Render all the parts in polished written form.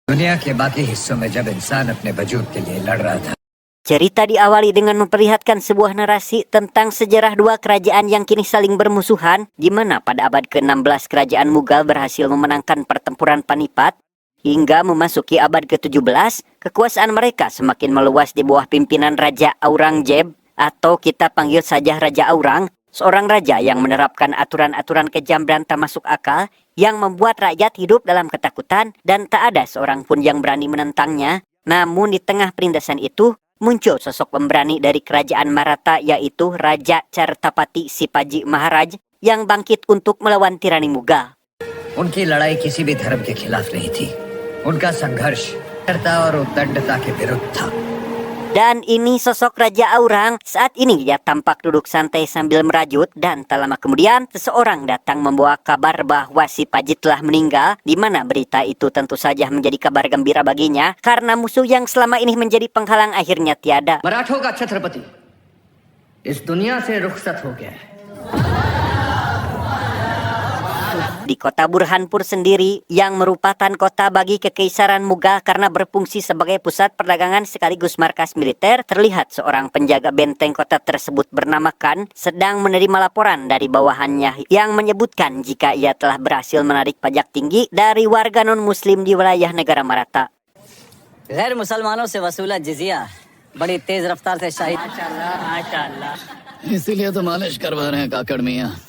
दुनिया के बाकी हिस्सों में जब इंसान अपने वजूद के लिए लड़ रहा था। Cerita diawali dengan memperlihatkan sebuah narasi tentang sejarah dua kerajaan yang kini saling bermusuhan, di mana pada abad ke-16 kerajaan Mughal berhasil memenangkan pertempuran Panipat. Hingga memasuki abad ke-17, kekuasaan mereka semakin meluas di bawah pimpinan Raja Aurangzeb, atau kita panggil saja Raja Aurang, seorang raja yang menerapkan aturan-aturan kejam dan tak masuk akal, yang membuat rakyat hidup dalam ketakutan dan tak ada seorang pun yang berani menentangnya. Namun di tengah perindasan itu, muncul sosok pemberani dari kerajaan Maratha, yaitu Raja Chhatrapati Shivaji Maharaj yang bangkit untuk melawan tirani Mughal. उनकी लड़ाई किसी भी धर्म के खिलाफ नहीं थी। उनका संघर्ष कर्ता और उद्दंडता के विरुद्ध था। Dan ini sosok Raja Aurang. Saat ini dia tampak duduk santai sambil merajut, dan tak lama kemudian seseorang datang membawa kabar bahwa Shivaji telah meninggal, di mana berita itu tentu saja menjadi kabar gembira baginya karena musuh yang selama ini menjadi penghalang akhirnya tiada. मराठों का छत्रपति इस दुनिया से रुखसत हो गया है। Di kota Burhanpur sendiri, yang merupakan kota bagi Kekaisaran Mughal karena berfungsi sebagai pusat perdagangan sekaligus markas militer, terlihat seorang penjaga benteng kota tersebut bernama Khan sedang menerima laporan dari bawahannya yang menyebutkan jika ia telah berhasil menarik pajak tinggi dari warga non-muslim di wilayah negara Maratha. गैर मुसलमानों से वसूला जिजिया बड़ी तेज रफ्तार से शाही इसीलिए तो मालिश करवा रहे हैं काकड़ मियाँ।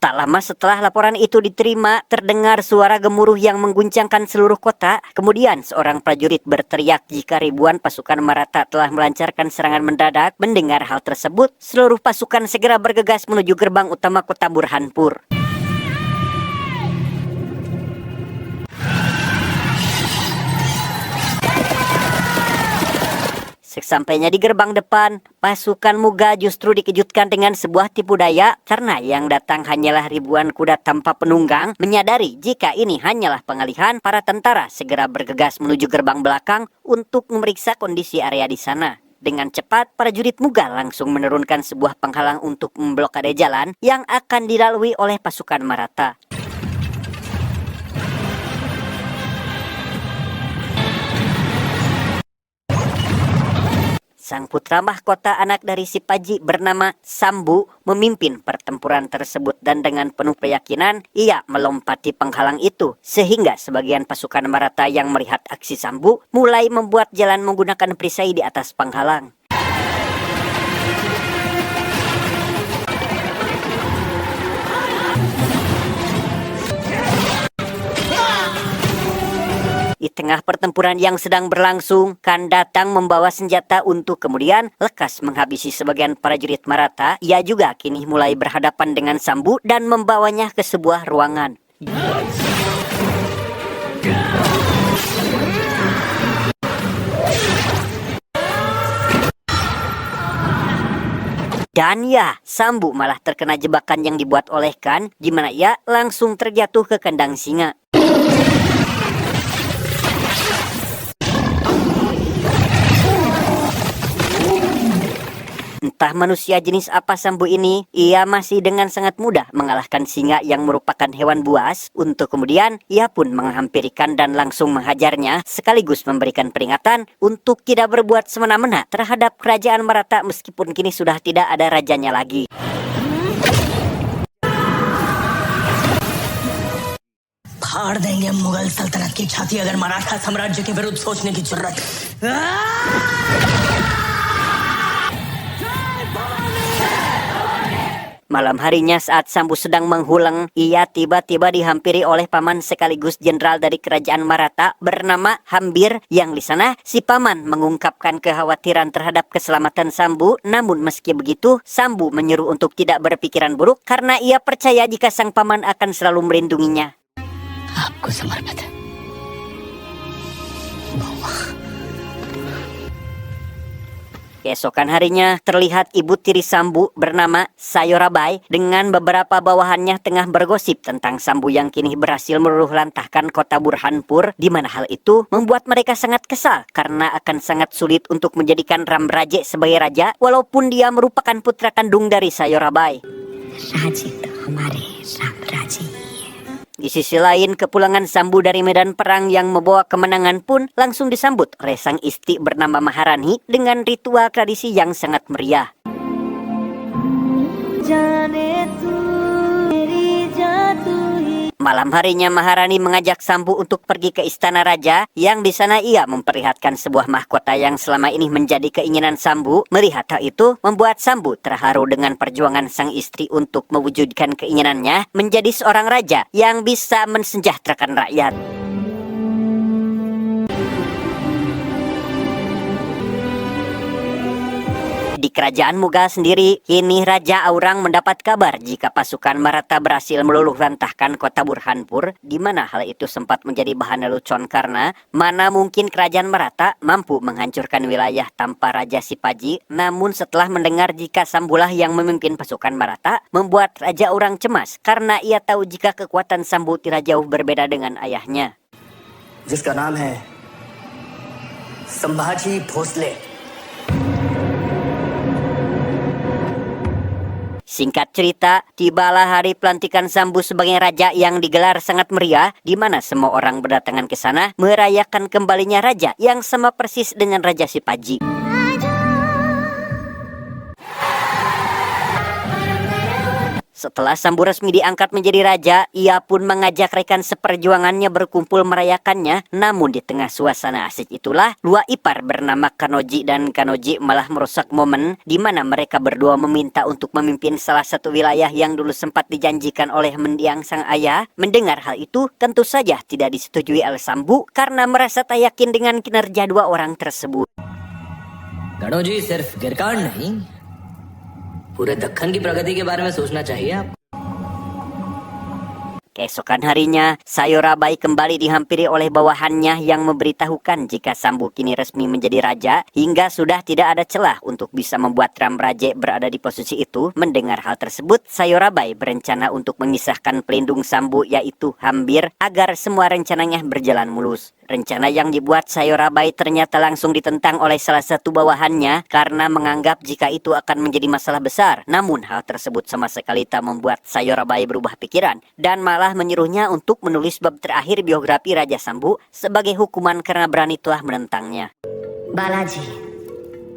Tak lama setelah laporan itu diterima, terdengar suara gemuruh yang mengguncangkan seluruh kota. Kemudian seorang prajurit berteriak jika ribuan pasukan Maratha telah melancarkan serangan mendadak. Mendengar hal tersebut, seluruh pasukan segera bergegas menuju gerbang utama kota Burhanpur. Sesampainya di gerbang depan, pasukan Mughal justru dikejutkan dengan sebuah tipu daya karena yang datang hanyalah ribuan kuda tanpa penunggang. Menyadari jika ini hanyalah pengalihan, para tentara segera bergegas menuju gerbang belakang untuk memeriksa kondisi area di sana. Dengan cepat, prajurit Mughal langsung menurunkan sebuah penghalang untuk memblokade jalan yang akan dilalui oleh pasukan Maratha. Sang putra mahkota anak dari Shivaji bernama Shambhu memimpin pertempuran tersebut, dan dengan penuh keyakinan ia melompati penghalang itu sehingga sebagian pasukan Maratha yang melihat aksi Shambhu mulai membuat jalan menggunakan perisai di atas penghalang. Di tengah pertempuran yang sedang berlangsung, Khan datang membawa senjata untuk kemudian lekas menghabisi sebagian prajurit Maratha. Ia juga kini mulai berhadapan dengan Shambhu dan membawanya ke sebuah ruangan. Dan ya, Shambhu malah terkena jebakan yang dibuat oleh Khan, di mana ia langsung terjatuh ke kandang singa. Entah manusia jenis apa Shambhu ini, ia masih dengan sangat mudah mengalahkan singa yang merupakan hewan buas. Untuk kemudian, ia pun menghampiri Khan dan langsung menghajarnya, sekaligus memberikan peringatan untuk tidak berbuat semena-mena terhadap kerajaan Maratha meskipun kini sudah tidak ada rajanya lagi. फाड़ देंगे मुगल सल्तनत की छाती अगर मराठा साम्राज्य के विरुद्ध सोचने की जरूरत। Malam harinya saat Shambhu sedang menghulang, ia tiba-tiba dihampiri oleh paman sekaligus jenderal dari kerajaan Maratha bernama Hambir, yang di sana si paman mengungkapkan kekhawatiran terhadap keselamatan Shambhu. Namun meski begitu, Shambhu menyuruh untuk tidak berpikiran buruk karena ia percaya jika sang paman akan selalu melindunginya. आपको समर्पित है। Keesokan harinya terlihat ibu tiri Shambhu bernama Sayorabai dengan beberapa bawahannya tengah bergosip tentang Shambhu yang kini berhasil meluluhlantahkan kota Burhanpur, di mana hal itu membuat mereka sangat kesal karena akan sangat sulit untuk menjadikan Ramraje sebagai raja walaupun dia merupakan putra kandung dari Sayorabai. Di sisi lain, kepulangan Sambu dari medan perang yang membawa kemenangan pun langsung disambut oleh sang istri bernama Maharani dengan ritual tradisi yang sangat meriah. Malam harinya Maharani mengajak Sambu untuk pergi ke istana raja, yang di sana ia memperlihatkan sebuah mahkota yang selama ini menjadi keinginan Sambu. Melihat hal itu membuat Sambu terharu dengan perjuangan sang istri untuk mewujudkan keinginannya menjadi seorang raja yang bisa mensejahterakan rakyat. Di kerajaan Mughal sendiri, kini Raja Aurang mendapat kabar jika pasukan Maratha berhasil meluluh lantahkan kota Burhanpur, di mana hal itu sempat menjadi bahan lelucon karena mana mungkin kerajaan Maratha mampu menghancurkan wilayah tanpa Raja Sipaji. Namun setelah mendengar jika Sambulah yang memimpin pasukan Maratha, membuat Raja Aurang cemas karena ia tahu jika kekuatan Sambu tidak jauh berbeda dengan ayahnya. जिसका नाम है संभाजी Bhosle. Singkat cerita, tibalah hari pelantikan Sambu sebagai raja yang digelar sangat meriah, di mana semua orang berdatangan ke sana merayakan kembalinya raja yang sama persis dengan Raja Sipaji. Setelah Sambu resmi diangkat menjadi raja, ia pun mengajak rekan seperjuangannya berkumpul merayakannya. Namun di tengah suasana asik itulah, dua ipar bernama Kanoji dan Kanoji malah merusak momen di mana mereka berdua meminta untuk memimpin salah satu wilayah yang dulu sempat dijanjikan oleh mendiang sang ayah. Mendengar hal itu, tentu saja tidak disetujui oleh Sambu karena merasa tak yakin dengan kinerja dua orang tersebut. Ganoji सिर्फ गिरकांड नहीं, पूरे दक्कन की प्रगति के बारे में सोचना चाहिए आप. Keesokan harinya, Sayorabai kembali dihampiri oleh bawahannya yang memberitahukan jika Sambu kini resmi menjadi raja, hingga sudah tidak ada celah untuk bisa membuat Ram Raje berada di posisi itu. Mendengar hal tersebut, Sayorabai berencana untuk mengisahkan pelindung Sambu yaitu Hambir agar semua rencananya berjalan mulus. Rencana yang dibuat Sayorabai ternyata langsung ditentang oleh salah satu bawahannya karena menganggap jika itu akan menjadi masalah besar. Namun hal tersebut sama sekali tak membuat Sayorabai berubah pikiran dan malah menyuruhnya untuk menulis bab terakhir biografi Raja Sambu sebagai hukuman karena berani telah menentangnya. Balaji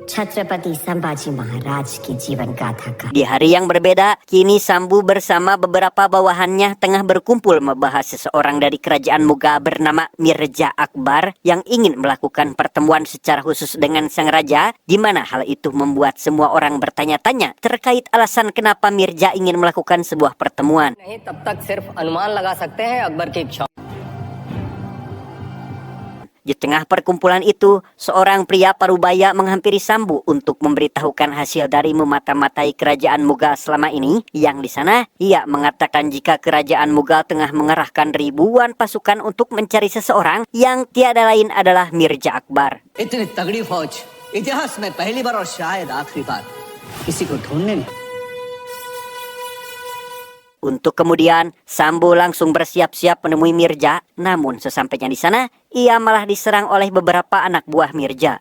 छत्रपति संभाजी महाराज की जीवन गाथा का Di hari yang berbeda, kini Sambu bersama beberapa bawahannya tengah berkumpul membahas seseorang dari kerajaan Mughal bernama Mirza Akbar yang ingin melakukan pertemuan secara khusus dengan sang raja, di mana hal itu membuat semua orang bertanya-tanya terkait alasan kenapa Mirza ingin melakukan sebuah pertemuan. नहीं तब तक सिर्फ अनुमान लगा सकते हैं अकबर की इच्छा. Di tengah perkumpulan itu, seorang pria parubaya menghampiri Sambu untuk memberitahukan hasil dari memata-matai kerajaan Mughal selama ini. Yang di sana, ia mengatakan jika kerajaan Mughal tengah mengerahkan ribuan pasukan untuk mencari seseorang yang tiada lain adalah Mirza Akbar. इतनी तगड़ी फौज इतिहास में पहली बार और शायद आखिरी बार किसी को ढूंढने में. Untuk kemudian, Sambu langsung bersiap-siap menemui Mirza. Namun sesampainya di sana, ia malah diserang oleh beberapa anak buah Mirza.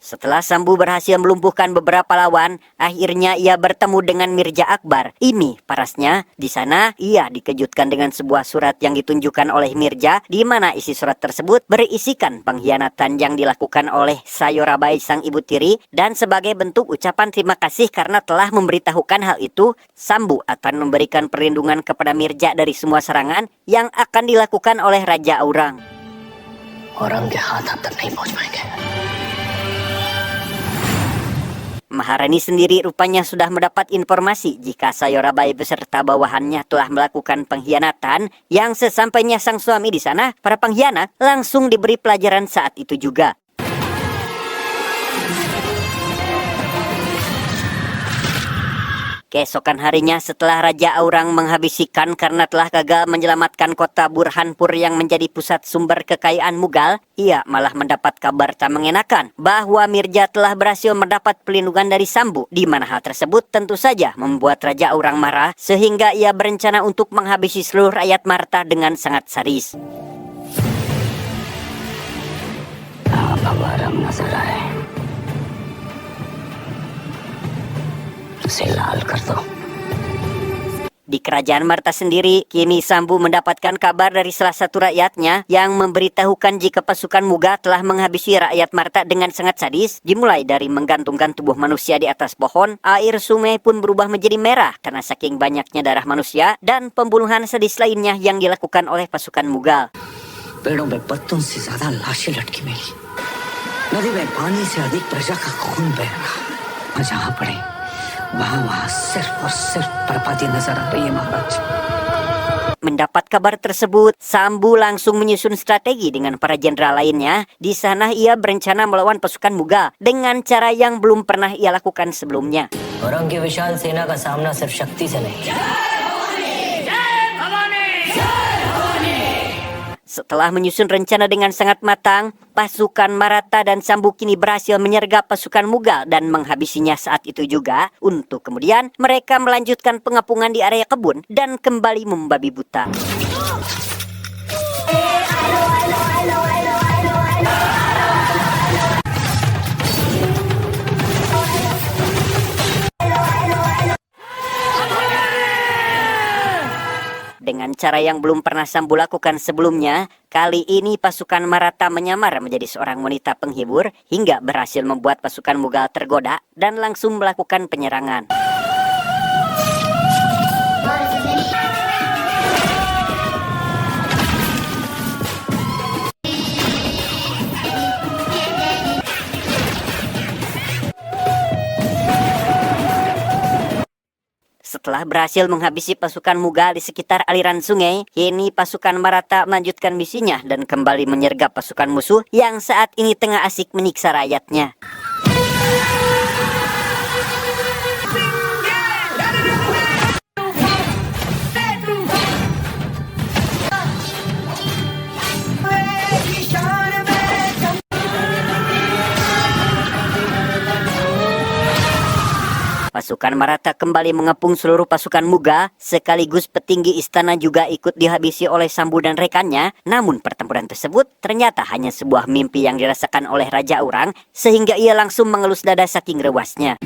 Setelah Sambu berhasil melumpuhkan beberapa lawan, akhirnya ia bertemu dengan Mirza Akbar. Ini parasnya, di sana ia dikejutkan dengan sebuah surat yang ditunjukkan oleh Mirza, di mana isi surat tersebut berisikan pengkhianatan yang dilakukan oleh Sayorabai sang ibu tiri, dan sebagai bentuk ucapan terima kasih karena telah memberitahukan hal itu, Sambu akan memberikan perlindungan kepada Mirza dari semua serangan yang akan dilakukan oleh Raja Aurang. Orang के हाथ अब तक नहीं पहुंच पाएंगे. Maharani sendiri rupanya sudah mendapat informasi jika Sayorabai beserta bawahannya telah melakukan pengkhianatan, yang sesampainya sang suami di sana, para pengkhianat langsung diberi pelajaran saat itu juga. Keesokan harinya setelah Raja Aurang menghabisikan karena telah gagal menyelamatkan kota Burhanpur yang menjadi pusat sumber kekayaan Mughal, ia malah mendapat kabar tak mengenakan bahwa Mirza telah berhasil mendapat pelindungan dari Sambu, di mana hal tersebut tentu saja membuat Raja Aurang marah sehingga ia berencana untuk menghabisi seluruh rakyat Maratha dengan sangat sadis. नजर आए उसे लाल कर दो. Di kerajaan Marta sendiri, kini Sambu mendapatkan kabar dari salah satu rakyatnya yang memberitahukan jika pasukan Mughal telah menghabisi rakyat Marta dengan sangat sadis, dimulai dari menggantungkan tubuh manusia di atas pohon. Air sungai pun berubah menjadi merah karena saking banyaknya darah manusia, dan pembunuhan sadis lainnya yang dilakukan oleh pasukan Mughal. पेड़ों पे पत्तों से ज्यादा लाशें लटकी मिली. नदी में पानी से अधिक प्रजा का खून बह रहा. जहां पड़े वहां सिर्फ और सिर्फ बर्बादी नजर आ रही है महाराज. Mendapat kabar tersebut, Sambu langsung menyusun strategi dengan para jenderal lainnya. Di sana ia berencana melawan pasukan Mughal dengan cara yang belum pernah ia lakukan sebelumnya. Orang की विशाल सेना का सामना सिर्फ शक्ति से नहीं. Setelah menyusun rencana dengan sangat matang, pasukan Maratha dan Sambu kini berhasil menyergap pasukan Mughal dan menghabisinya saat itu juga, untuk kemudian mereka melanjutkan pengepungan di area kebun dan kembali membabi buta. Dengan cara yang belum pernah Sambu lakukan sebelumnya, kali ini pasukan Maratha menyamar menjadi seorang wanita penghibur hingga berhasil membuat pasukan Mughal tergoda dan langsung melakukan penyerangan. Setelah berhasil menghabisi pasukan Mughal di sekitar aliran sungai, kini pasukan Maratha melanjutkan misinya dan kembali menyergap pasukan musuh yang saat ini tengah asik menyiksa rakyatnya. Pasukan Maratha kembali mengepung seluruh pasukan Mughal, sekaligus petinggi istana juga ikut dihabisi oleh Sambu dan rekannya. Namun pertempuran tersebut ternyata hanya sebuah mimpi yang dirasakan oleh Raja Aurang, sehingga ia langsung mengelus dada saking rewasnya.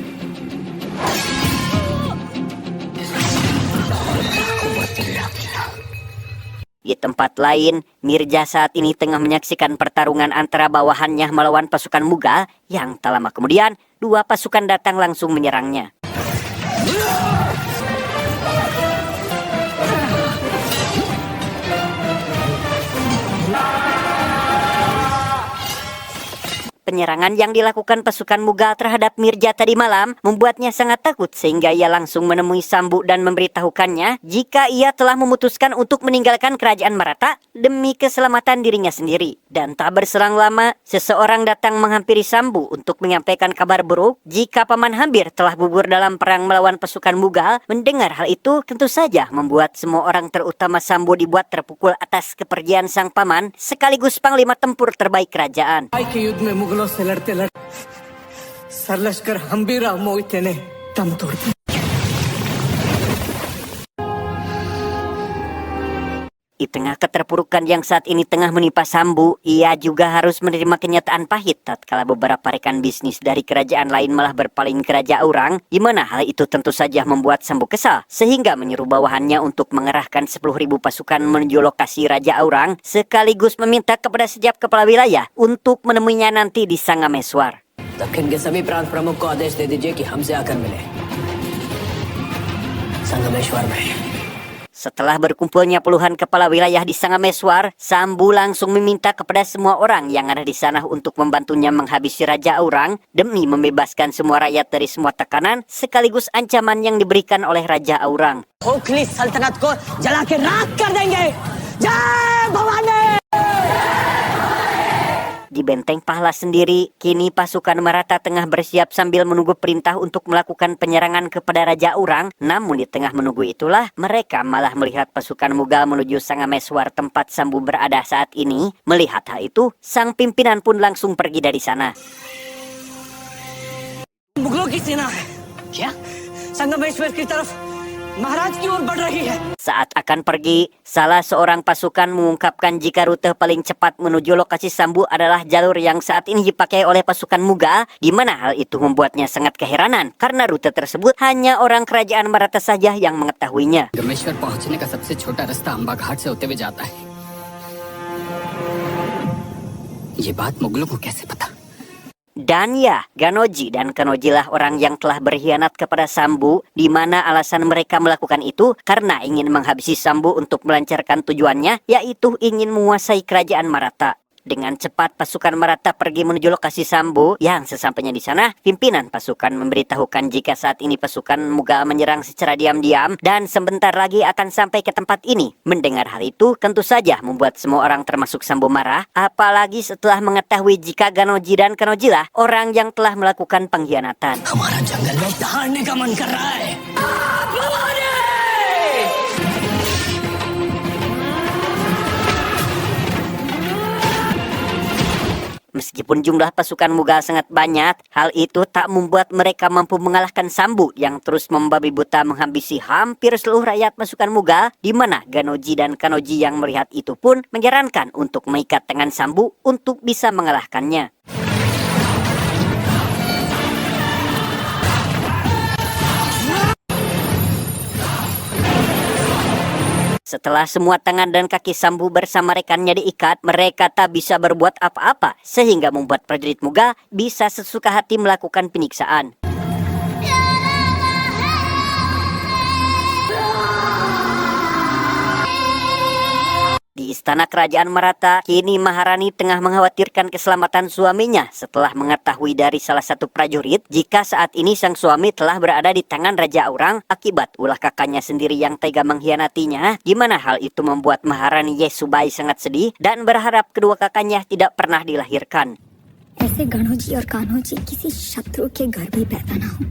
Di tempat lain, Mirza saat ini tengah menyaksikan pertarungan antara bawahannya melawan pasukan Mughal yang tak lama kemudian dua pasukan datang langsung menyerangnya. Penyerangan yang dilakukan pasukan Mughal terhadap Mirza tadi malam membuatnya sangat takut, sehingga ia langsung menemui Sambu dan memberitahukannya jika ia telah memutuskan untuk meninggalkan kerajaan Maratha demi keselamatan dirinya sendiri. Dan tak berselang lama, seseorang datang menghampiri Sambu untuk menyampaikan kabar buruk jika Paman Hambir telah gugur dalam perang melawan pasukan Mughal. Mendengar hal itu tentu saja membuat semua orang terutama Sambu dibuat terpukul atas kepergian sang paman sekaligus panglima tempur terbaik kerajaan. से लड़ते लड़ते सरलश्कर हम्बीरा मोहिते ने दम तोड़ दिया. Di tengah keterpurukan yang saat ini tengah menimpa Sambu, ia juga harus menerima kenyataan pahit tatkala beberapa rekan bisnis dari kerajaan lain malah berpaling ke Raja Aurang, di mana hal itu tentu saja membuat Sambu kesal, sehingga menyuruh bawahannya untuk mengerahkan 10.000 pasukan menuju lokasi Raja Aurang, sekaligus meminta kepada setiap kepala wilayah untuk menemuinya nanti di Sangameswar. दक्षिण के सभी प्रांत प्रमुख को आदेश दे दीजिए कि हमसे आकर मिले संगमेश्वर में. Setelah berkumpulnya puluhan kepala wilayah di Sangameswar, Sambu langsung meminta kepada semua orang yang ada di sana untuk membantunya menghabisi Raja Aurang demi membebaskan semua rakyat dari semua tekanan sekaligus ancaman yang diberikan oleh Raja Aurang. खोखली सल्तनत को जला के राख कर देंगे. जय Bhavani. Di Benteng Pahla sendiri, kini pasukan Maratha tengah bersiap sambil menunggu perintah untuk melakukan penyerangan kepada Raja Aurang. Namun di tengah menunggu itulah, mereka malah melihat pasukan Mughal menuju Sangameswar tempat Sambu berada saat ini. Melihat hal itu, sang pimpinan pun langsung pergi dari sana. मुगलों की सेना है क्या? संगमेश्वर की तरफ महाराज की ओर बढ़ रही है। Saat akan pergi, salah seorang pasukan mengungkapkan jika rute paling cepat menuju lokasi Sambu adalah jalur yang saat ini dipakai oleh pasukan Mughal, di mana hal itu membuatnya sangat keheranan karena rute tersebut hanya orang kerajaan Maratha saja yang mengetahuinya. गमेश्वर पहुंचने का सबसे छोटा रास्ता अंबा घाट से होते हुए जाता है। ये बात मुगलों को कैसे पता? Dan ya, Ganoji dan Kanoji lah orang yang telah berkhianat kepada Sambu, di mana alasan mereka melakukan itu karena ingin menghabisi Sambu untuk melancarkan tujuannya, yaitu ingin menguasai kerajaan Maratha. Dengan cepat pasukan Maratha pergi menuju lokasi Sambu, yang sesampainya di sana, pimpinan pasukan memberitahukan jika saat ini pasukan Mughal menyerang secara diam-diam dan sebentar lagi akan sampai ke tempat ini. Mendengar hal itu tentu saja membuat semua orang termasuk Sambu marah, apalagi setelah mengetahui jika Ganoji dan Kanoji lah orang yang telah melakukan pengkhianatan. हमारा जंगल में दहाड़ने का मन कर रहा है। Meskipun jumlah pasukan Mughal sangat banyak, hal itu tak membuat mereka mampu mengalahkan Sambu yang terus membabi buta menghabisi hampir seluruh rakyat pasukan Mughal, di mana Ganoji dan Kanoji yang melihat itu pun menyarankan untuk mengikat tangan Sambu untuk bisa mengalahkannya. Setelah semua tangan dan kaki Sambu bersama rekannya diikat, mereka tak bisa berbuat apa-apa, sehingga membuat prajurit Mughal bisa sesuka hati melakukan penyiksaan. Di istana kerajaan Maratha, kini Maharani tengah mengkhawatirkan keselamatan suaminya setelah mengetahui dari salah satu prajurit jika saat ini sang suami telah berada di tangan Raja Aurang akibat ulah kakaknya sendiri yang tega mengkhianatinya, di mana hal itu membuat Maharani Yesubai sangat sedih dan berharap kedua kakaknya tidak pernah dilahirkan. ऐसे गणोजी और कान्होजी किसी शत्रु के घर भी पैदा ना हो।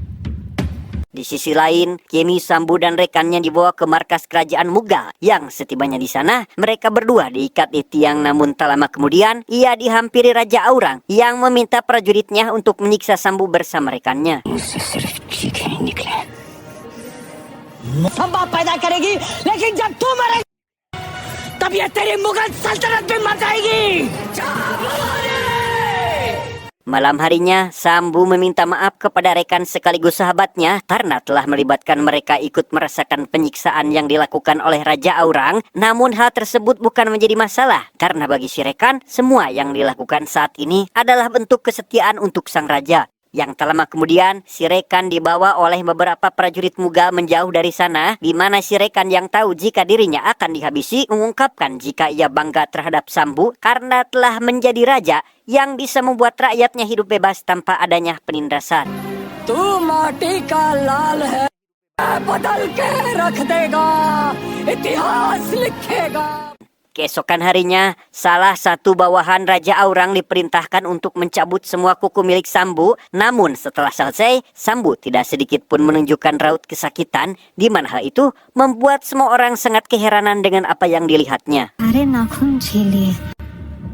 Di sisi lain, kini Sambu dan rekannya dibawa ke markas kerajaan Mughal, yang setibanya di sana, mereka berdua diikat di tiang, namun tak lama kemudian, ia dihampiri Raja Aurang yang meminta prajuritnya untuk menyiksa Sambu bersama rekannya. मुझसे सिर्फ चीखें ही निकले। संभव पैदा करेगी, लेकिन जब तू मरेगी, तब ये तेरी मुगल सल्तनत भी मर जाएगी। Malam harinya, Sambu meminta maaf kepada rekan sekaligus sahabatnya karena telah melibatkan mereka ikut merasakan penyiksaan yang dilakukan oleh Raja Aurang. Namun hal tersebut bukan menjadi masalah karena bagi si rekan, semua yang dilakukan saat ini adalah bentuk kesetiaan untuk sang raja. Yang tak lama kemudian, si rekan dibawa oleh beberapa prajurit Mughal menjauh dari sana, di mana si rekan yang tahu jika dirinya akan dihabisi mengungkapkan jika ia bangga terhadap Sambu karena telah menjadi raja yang bisa membuat rakyatnya hidup bebas tanpa adanya penindasan. तू माटी का लाल है, बदल के रख देगा, इतिहास लिखेगा। Keesokan harinya, salah satu bawahan Raja Aurang diperintahkan untuk mencabut semua kuku milik Sambu. Namun setelah selesai, Sambu tidak sedikit pun menunjukkan raut kesakitan, di mana hal itu membuat semua orang sangat keheranan dengan apa yang dilihatnya. सारे नाखून झेल लिए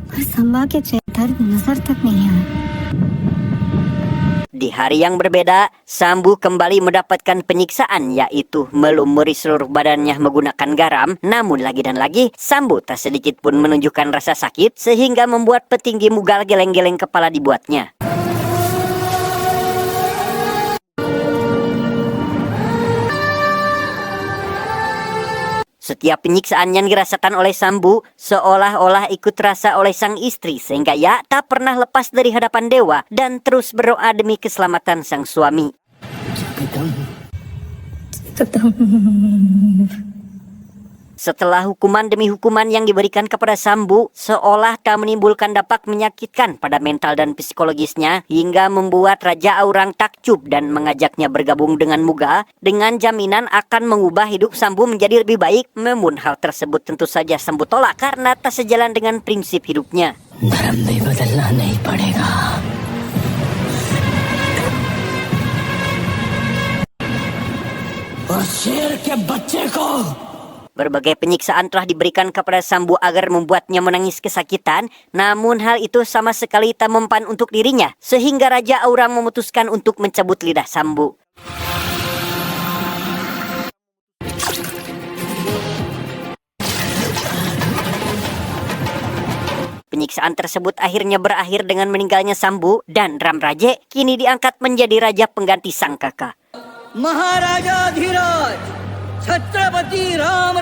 पर संभा के चेहरे दर्द नजर तक नहीं आया। Di hari yang berbeda, Sambu kembali mendapatkan penyiksaan, yaitu melumuri seluruh badannya menggunakan garam. Namun lagi dan lagi, Sambu tak sedikit pun menunjukkan rasa sakit, sehingga membuat petinggi Mughal geleng-geleng kepala dibuatnya. Setiap penyiksaan yang dirasakan oleh Sambu seolah-olah ikut rasa oleh sang istri, sehingga ia tak pernah lepas dari hadapan dewa dan terus berdoa demi keselamatan sang suami. Setelah hukuman demi hukuman yang diberikan kepada Sambu seolah tak menimbulkan dampak menyakitkan pada mental dan psikologisnya, hingga membuat Raja Aurang takjub dan mengajaknya bergabung dengan Mughal dengan jaminan akan mengubah hidup Sambu menjadi lebih baik. Namun hal tersebut tentu saja Sambu tolak karena tak sejalan dengan prinsip hidupnya. धर्म भी बदलना नहीं पड़ेगा। और शेर के बच्चे को Berbagai penyiksaan telah diberikan kepada Sambu agar membuatnya menangis kesakitan, namun hal itu sama sekali tak mempan untuk dirinya, sehingga Raja Aurang memutuskan untuk mencabut lidah Sambu. Penyiksaan tersebut akhirnya berakhir dengan meninggalnya Sambu dan Ramraje kini diangkat menjadi raja pengganti sang kakak. महाराजा धीराज छत्रपति राम